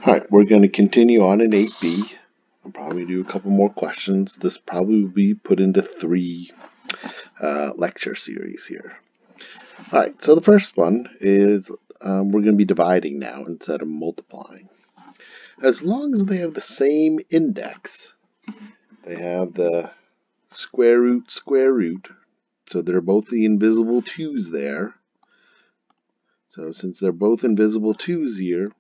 Alright, we're going to continue on in 8B. I'll probably do a couple more questions. This probably will be put into 3 lecture series here. Alright, so the first one is we're going to be dividing now instead of multiplying. As long as they have the same index, they have the square root, so they're both the invisible 2's there. So since they're both invisible 2's here,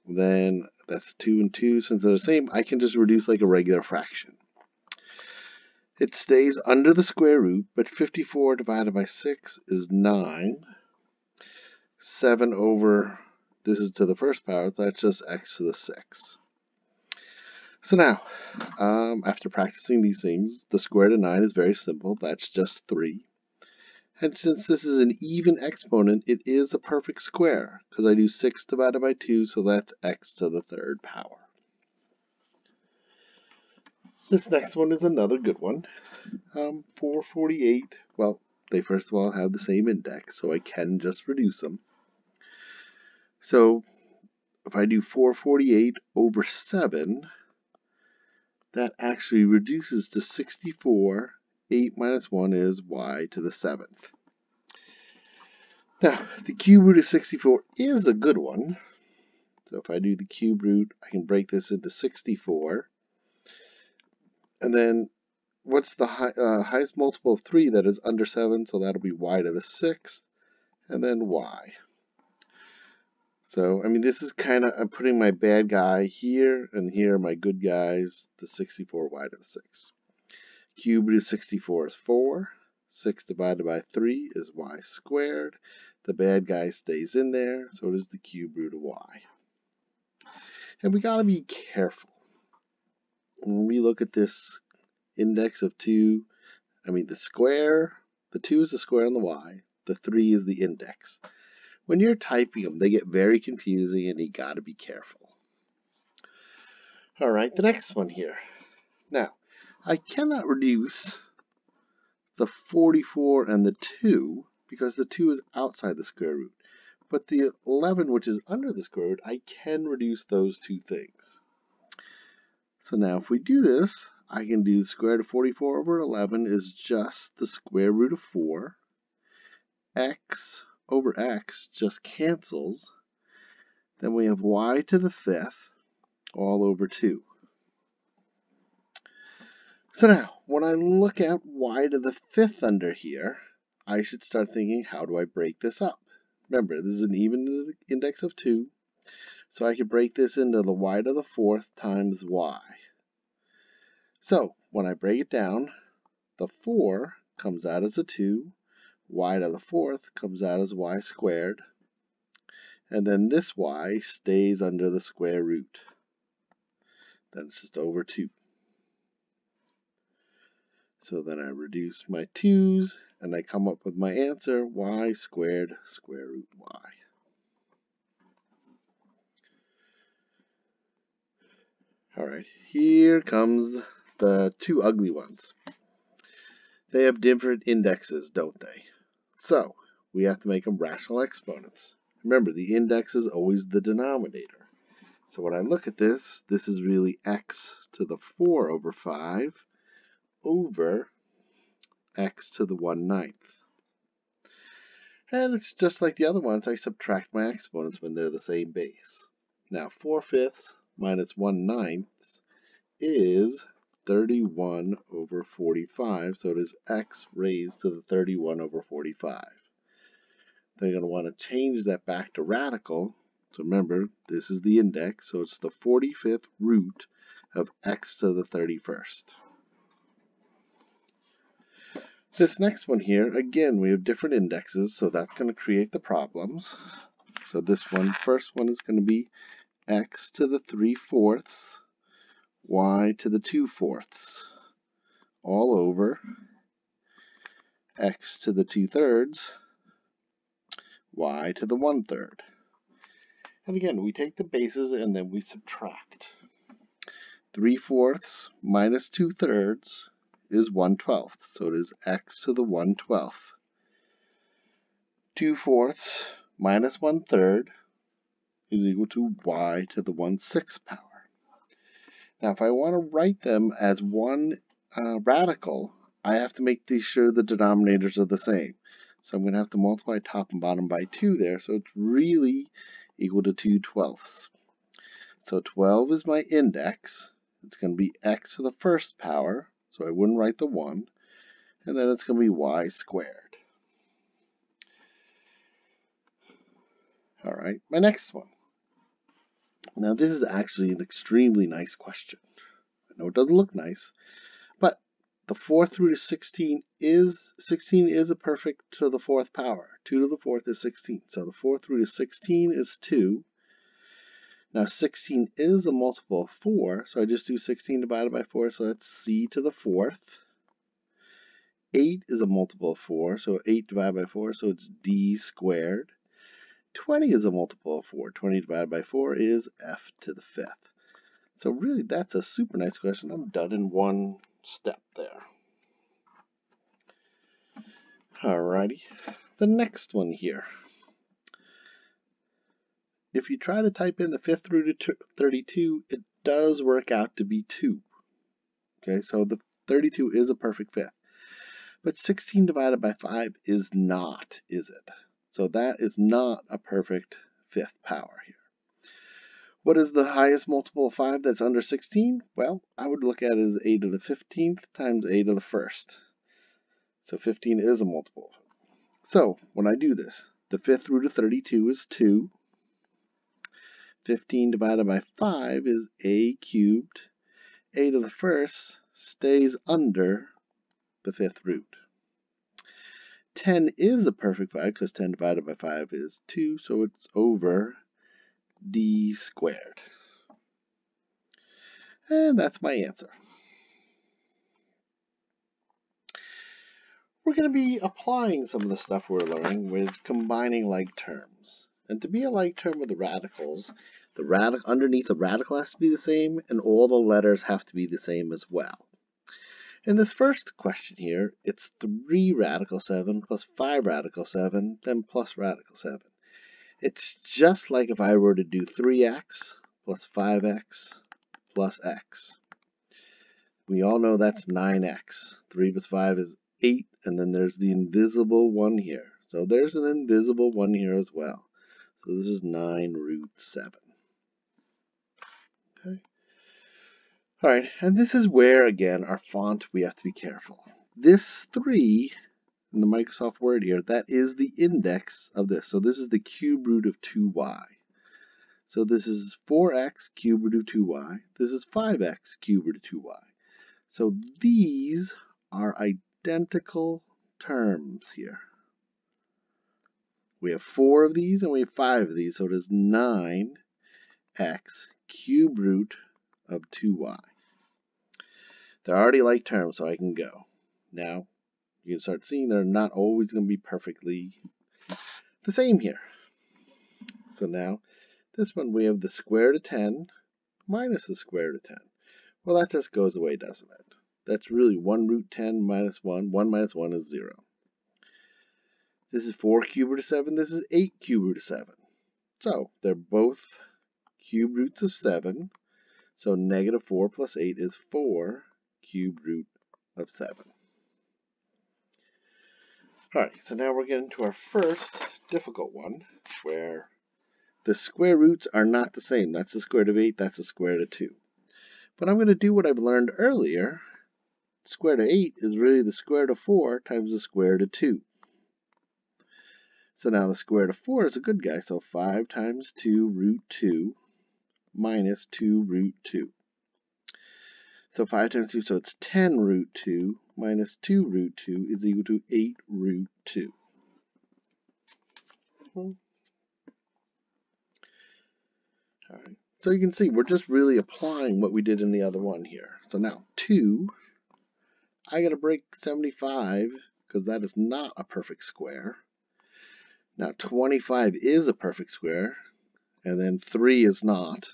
then that's 2 and 2. Since they're the same, I can just reduce like a regular fraction. It stays under the square root, but 54 divided by 6 is 9. 7 over, this is to the first power, that's just x to the 6. So now, after practicing these things, the square root of 9 is very simple. That's just 3. And since this is an even exponent, it is a perfect square, because I do 6 divided by 2, so that's x to the third power. This next one is another good one. 448, well, they first of all have the same index, so I can just reduce them. So if I do 448 over 7, that actually reduces to 64. 8 minus 1 is y to the 7th. Now, the cube root of 64 is a good one. So if I do the cube root, I can break this into 64. And then what's the highest multiple of 3 that is under 7? So that'll be y to the 6th, and then y. So, I mean, this is kind of, I'm putting my bad guy here, and here are my good guys, the 64 y to the 6th. Cube root of 64 is 4. 6 divided by 3 is y squared. The bad guy stays in there, so it is the cube root of y. And we got to be careful. When we look at this index of 2, I mean the square, the 2 is the square on the y, the 3 is the index. When you're typing them, they get very confusing and you got to be careful. Alright, the next one here. Now, I cannot reduce the 44 and the 2 because the 2 is outside the square root. But the 11, which is under the square root, I can reduce those two things. So now if we do this, I can do the square root of 44 over 11 is just the square root of 4. X over x just cancels. Then we have y to the 5th all over 2. So now, when I look at y to the 5th under here, I should start thinking, how do I break this up? Remember, this is an even index of 2, so I could break this into the y to the 4th times y. So, when I break it down, the 4 comes out as a 2, y to the 4th comes out as y squared, and then this y stays under the square root. Then it's just over 2. So then I reduce my 2's, and I come up with my answer, y squared square root y. Alright, here comes the two ugly ones. They have different indexes, don't they? So, we have to make them rational exponents. Remember, the index is always the denominator. So when I look at this, this is really x to the 4 over 5 over x to the 1/9. And it's just like the other ones, I subtract my exponents when they're the same base. Now 4/5 minus 1/9 is 31 over 45, so it is x raised to the 31 over 45. They're going to want to change that back to radical. So remember, this is the index, so it's the 45th root of x to the 31st. This next one here, again, we have different indexes, so that's going to create the problems. So this one, first one is going to be x to the 3/4, y to the 2/4, all over x to the 2/3, y to the 1/3. And again, we take the bases and then we subtract. 3/4 minus 2/3 is 1/12, so it is x to the 1/12. 2/4 minus 1/3 is equal to y to the 1/6 power. Now, if I want to write them as one radical, I have to make sure the denominators are the same. So I'm going to have to multiply top and bottom by 2 there, so it's really equal to 2/12. So 12 is my index. It's going to be x to the 1st power, so I wouldn't write the 1. And then it's going to be y squared. All right, my next one. Now, this is actually an extremely nice question. I know it doesn't look nice, but the 4th root of 16 is a perfect to the 4th power. 2 to the 4th is 16. So the 4th root of 16 is 2. Now 16 is a multiple of 4, so I just do 16 divided by 4, so that's c to the 4th. 8 is a multiple of 4, so 8 divided by 4, so it's d squared. 20 is a multiple of 4. 20 divided by 4 is f to the 5th. So really, that's a super nice question. I'm done in one step there. Alrighty, the next one here. If you try to type in the 5th root of 32, it does work out to be 2. Okay, so the 32 is a perfect 5th. But 16 divided by 5 is not, is it? So that is not a perfect 5th power here. What is the highest multiple of 5 that's under 16? Well, I would look at it as a to the 15th times a to the 1st. So 15 is a multiple. So when I do this, the 5th root of 32 is 2. 15 divided by 5 is a cubed. A to the 1st stays under the 5th root. 10 is a perfect 5 because 10 divided by 5 is 2, so it's over d squared. And that's my answer. We're going to be applying some of the stuff we're learning with combining like terms. And to be a like term with the radicals, underneath the radical has to be the same, and all the letters have to be the same as well. In this first question here, it's 3 radical 7 plus 5 radical 7, then plus radical 7. It's just like if I were to do 3x plus 5x plus x. We all know that's 9x. 3 plus 5 is 8, and then there's the invisible 1 here. So there's an invisible 1 here as well. So this is 9 root 7. Okay. All right, and this is where, again, our font, we have to be careful. This 3 in the Microsoft Word here, that is the index of this. So this is the cube root of 2y. So this is 4x cube root of 2y. This is 5x cube root of 2y. So these are identical terms here. We have 4 of these and we have 5 of these, so it is 9x cube root of 2y. They're already like terms, so I can go. Now, you can start seeing they're not always going to be perfectly the same here. So now, this one we have the square root of 10 minus the square root of 10. Well, that just goes away, doesn't it? That's really 1 root 10 minus 1. 1 minus 1 is 0. This is 4 cube root of 7. This is 8 cube root of 7. So they're both cube roots of 7. So negative 4 plus 8 is 4 cube root of 7. All right, so now we're getting to our first difficult one where the square roots are not the same. That's the square root of 8. That's the square root of 2. But I'm going to do what I've learned earlier. Square root of 8 is really the square root of 4 times the square root of 2. So now the square root of 4 is a good guy. So 5 times 2 root 2 minus 2 root 2. So 5 times 2, so it's 10 root 2 minus 2 root 2 is equal to 8 root 2. All right. So you can see we're just really applying what we did in the other one here. So now 2, I got to break 75 because that is not a perfect square. Now 25 is a perfect square, and then 3 is not.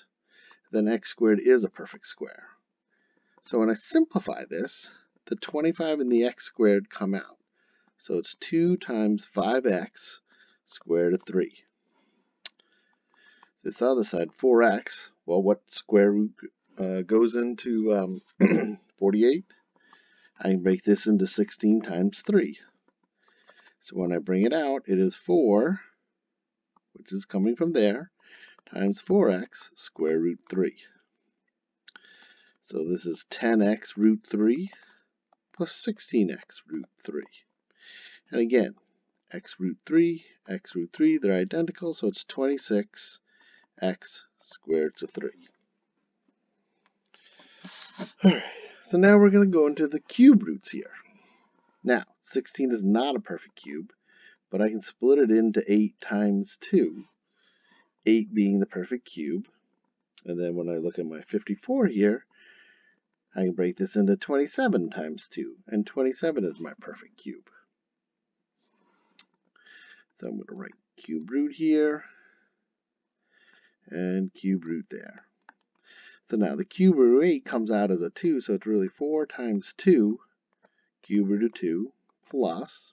Then x squared is a perfect square. So when I simplify this, the 25 and the x squared come out. So it's 2 times 5x squared of 3. This other side, 4x, well, what square root goes into 48? I can break this into 16 times 3. So when I bring it out, it is 4, which is coming from there, times 4x square root 3. So this is 10x root 3 plus 16x root 3. And again, x root 3, they're identical, so it's 26x squared to 3. Alright, so now we're going to go into the cube roots here. Now, 16 is not a perfect cube, but I can split it into 8 times 2, 8 being the perfect cube. And then when I look at my 54 here, I can break this into 27 times 2, and 27 is my perfect cube. So I'm going to write cube root here, and cube root there. So now the cube root of 8 comes out as a 2, so it's really 4 times 2, cube root of 2, plus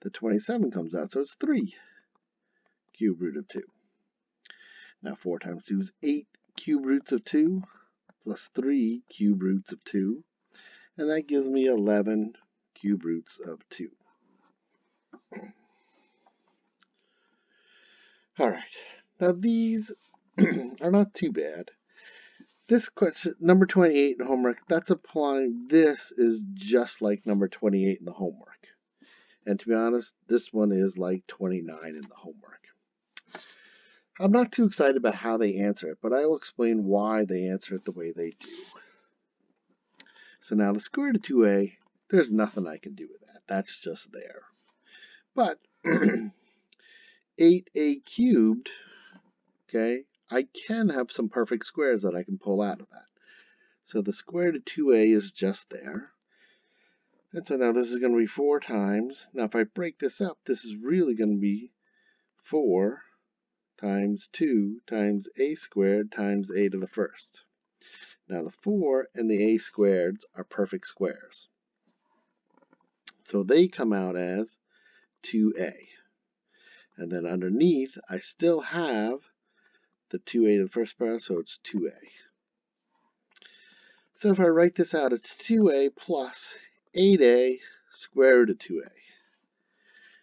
the 27 comes out, so it's 3, cube root of 2. Now 4 times 2 is 8 cube roots of 2, plus 3 cube roots of 2, and that gives me 11 cube roots of 2. Alright, now these are not too bad. This question, number 28 in homework, that's applying, this is just like number 28 in the homework. And to be honest, this one is like 29 in the homework. I'm not too excited about how they answer it, but I will explain why they answer it the way they do. So now the square root of 2a, there's nothing I can do with that. That's just there. But 8a cubed, okay, I can have some perfect squares that I can pull out of that. So the square root of 2a is just there. And so now this is going to be 4 times. Now if I break this up, this is really going to be 4 times 2 times a squared times a to the first. Now the 4 and the a squareds are perfect squares. So they come out as 2a. And then underneath, I still have the 2a to the first power, so it's 2a. So if I write this out, it's 2a plus 8a square root of 2a.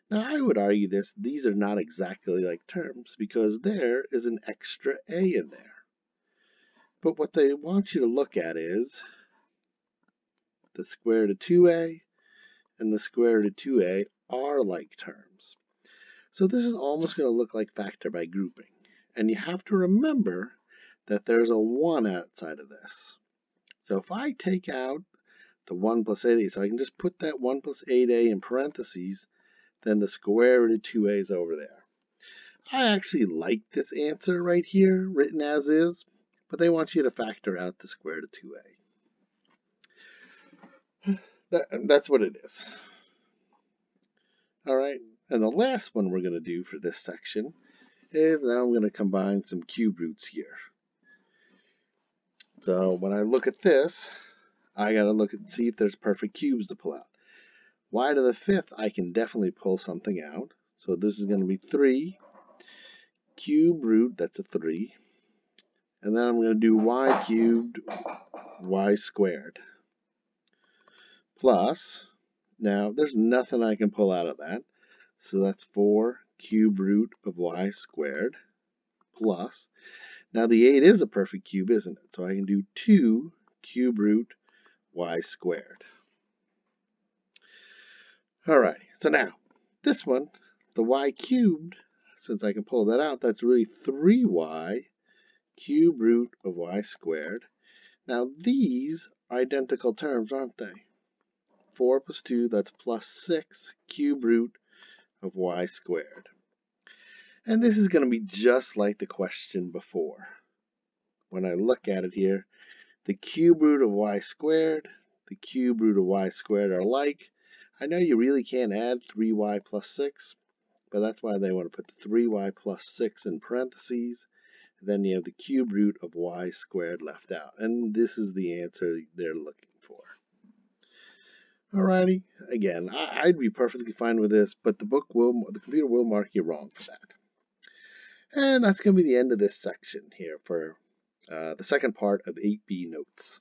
Now I would argue these are not exactly like terms because there is an extra a in there. But what they want you to look at is the square root of 2a and the square root of 2a are like terms. So this is almost going to look like factor by grouping. And you have to remember that there's a 1 outside of this. So if I take out the 1 plus 8a, so I can just put that 1 plus 8a in parentheses, then the square root of 2a is over there. I actually like this answer right here, written as is, but they want you to factor out the square root of 2a. That's what it is. All right, and the last one we're going to do for this section is now I'm going to combine some cube roots here. So when I look at this, I got to look and see if there's perfect cubes to pull out. Y to the 5th, I can definitely pull something out. So this is going to be 3 cube root, that's a 3. And then I'm going to do y cubed, y squared. Plus, now there's nothing I can pull out of that. So that's 4 cube root of y squared. Plus, now the 8 is a perfect cube, isn't it? So I can do 2 cube root y squared. Alright, so now, this one, the y cubed, since I can pull that out, that's really 3y cube root of y squared. Now these are identical terms, aren't they? 4 plus 2, that's plus 6 cube root of y squared. And this is going to be just like the question before. When I look at it here, the cube root of y squared, the cube root of y squared are like. I know you really can't add 3y plus 6, but that's why they want to put the 3y plus 6 in parentheses. Then you have the cube root of y squared left out. And this is the answer they're looking for. Alrighty, again, I'd be perfectly fine with this, but the computer will mark you wrong for that. And that's going to be the end of this section here for the second part of 8B notes.